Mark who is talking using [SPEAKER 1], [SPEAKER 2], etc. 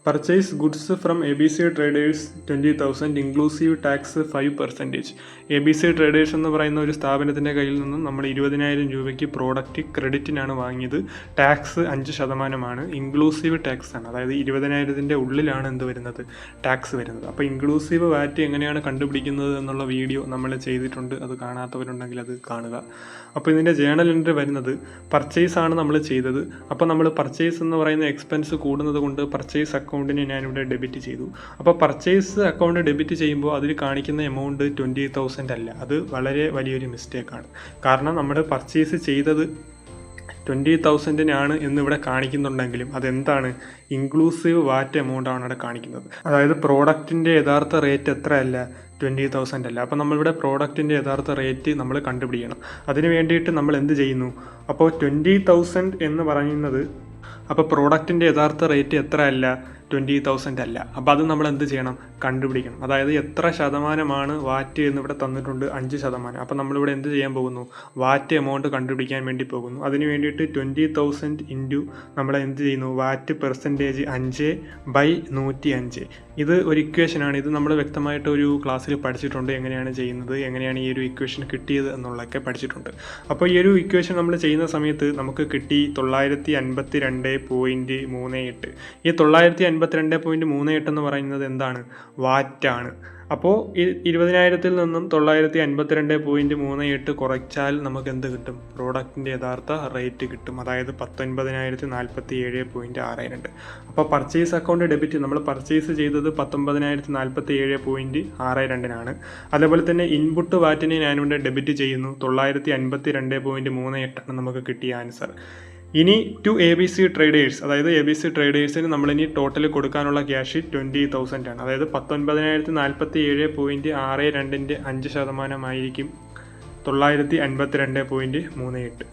[SPEAKER 1] Purchase goods from ABC Traders 20,000 inclusive tax 5%. ABC Traders എന്ന് പറയുന്ന ഒരു സ്ഥാപനത്തിൻ്റെ കയ്യിൽ നിന്നും നമ്മൾ 20,000 രൂപയ്ക്ക് പ്രോഡക്റ്റ് ക്രെഡിറ്റിനാണ് വാങ്ങിയത്. ടാക്സ് 5%, ഇൻക്ലൂസീവ് ടാക്സ് ആണ്. അതായത് 20,000 ഉള്ളിലാണ് എന്ത് വരുന്നത്, ടാക്സ് വരുന്നത്. അപ്പോൾ ഇൻക്ലൂസീവ് വാറ്റ് എങ്ങനെയാണ് കണ്ടുപിടിക്കുന്നത് എന്നുള്ള വീഡിയോ നമ്മൾ ചെയ്തിട്ടുണ്ട്. അത് കാണാത്തവരുണ്ടെങ്കിൽ അത് കാണുക. അപ്പോൾ ഇതിൻ്റെ ജേണൽ എൻട്രി വരുന്നത് പർച്ചേസ് ആണ് നമ്മൾ ചെയ്തത്. അപ്പോൾ നമ്മൾ പർച്ചേസ് എന്ന് പറയുന്ന എക്സ്പെൻസ് കൂടുന്നത് കൊണ്ട് പർച്ചേസ് അക്കൗണ്ടിന് ഞാനിവിടെ ഡെബിറ്റ് ചെയ്തു. അപ്പോൾ പർച്ചേസ് അക്കൗണ്ട് ഡെബിറ്റ് ചെയ്യുമ്പോൾ അതിൽ കാണിക്കുന്ന എമൗണ്ട് 20,000 അല്ല. അത് വളരെ വലിയൊരു മിസ്റ്റേക്കാണ്. കാരണം നമ്മൾ പർച്ചേസ് ചെയ്തത് 20,000 എന്നിവിടെ കാണിക്കുന്നുണ്ടെങ്കിലും അതെന്താണ്, ഇൻക്ലൂസീവ് വാറ്റ് എമൗണ്ട് ആണ് ഇവിടെ കാണിക്കുന്നത്. അതായത് പ്രോഡക്റ്റിൻ്റെ യഥാർത്ഥ റേറ്റ് എത്രയല്ല, 20,000 അല്ല. അപ്പോൾ നമ്മളിവിടെ പ്രോഡക്റ്റിൻ്റെ യഥാർത്ഥ റേറ്റ് നമ്മൾ കണ്ടുപിടിക്കണം. അതിന് വേണ്ടിയിട്ട് നമ്മൾ എന്ത് ചെയ്യുന്നു, അപ്പോൾ 20,000 എന്ന് പറയുന്നത്, അപ്പോൾ പ്രോഡക്റ്റിൻ്റെ യഥാർത്ഥ റേറ്റ് എത്ര അല്ല, 20,000 അല്ല. അപ്പോൾ അത് നമ്മൾ എന്ത് ചെയ്യണം, കണ്ടുപിടിക്കണം. അതായത് എത്ര ശതമാനമാണ് വാറ്റ് എന്നിവിടെ തന്നിട്ടുണ്ട്, 5%. അപ്പോൾ നമ്മളിവിടെ എന്ത് ചെയ്യാൻ പോകുന്നു, വാറ്റ് എമൗണ്ട് കണ്ടുപിടിക്കാൻ വേണ്ടി പോകുന്നു. അതിന് വേണ്ടിയിട്ട് 20,000 ഇൻറ്റു നമ്മൾ എന്ത് ചെയ്യുന്നു, വാറ്റ് പെർസെൻറ്റേജ് 5/105. ഇത് ഒരു ഇക്വേഷനാണ്. ഇത് നമ്മൾ വ്യക്തമായിട്ട് ഒരു ക്ലാസ്സിൽ പഠിച്ചിട്ടുണ്ട്. എങ്ങനെയാണ് ചെയ്യുന്നത്, എങ്ങനെയാണ് ഈ ഒരു ഇക്വേഷൻ കിട്ടിയത് എന്നുള്ളതൊക്കെ പഠിച്ചിട്ടുണ്ട്. അപ്പോൾ ഈ ഒരു ഇക്വേഷൻ നമ്മൾ ചെയ്യുന്ന സമയത്ത് നമുക്ക് കിട്ടി 952.38. ഈ 952.38 എന്ന് പറയുന്നത് എന്താണ്, വാറ്റാണ്. അപ്പോൾ 20,000 നിന്നും 952.38 കുറച്ചാൽ നമുക്ക് എന്ത് കിട്ടും, പ്രോഡക്റ്റിൻ്റെ യഥാർത്ഥ റേറ്റ് കിട്ടും. അതായത് 19,047.62. അപ്പോൾ പർച്ചേസ് അക്കൗണ്ട് ഡെബിറ്റ്, നമ്മൾ പർച്ചേസ് ചെയ്തത് 19,047.62 അതേപോലെ തന്നെ ഇൻപുട്ട് വാറ്റിനെ ഞാനിവിടെ ഡെബിറ്റ് ചെയ്യുന്നു, 952.38 നമുക്ക് കിട്ടിയ ആൻസർ. ഇനി ടു ABC ട്രേഡേഴ്സ്, അതായത് ABC ട്രേഡേഴ്സിന് നമ്മളിനി ടോട്ടൽ കൊടുക്കാനുള്ള ക്യാഷ് 20,000 ആണ്. അതായത് 19,047.62 5% 952.38.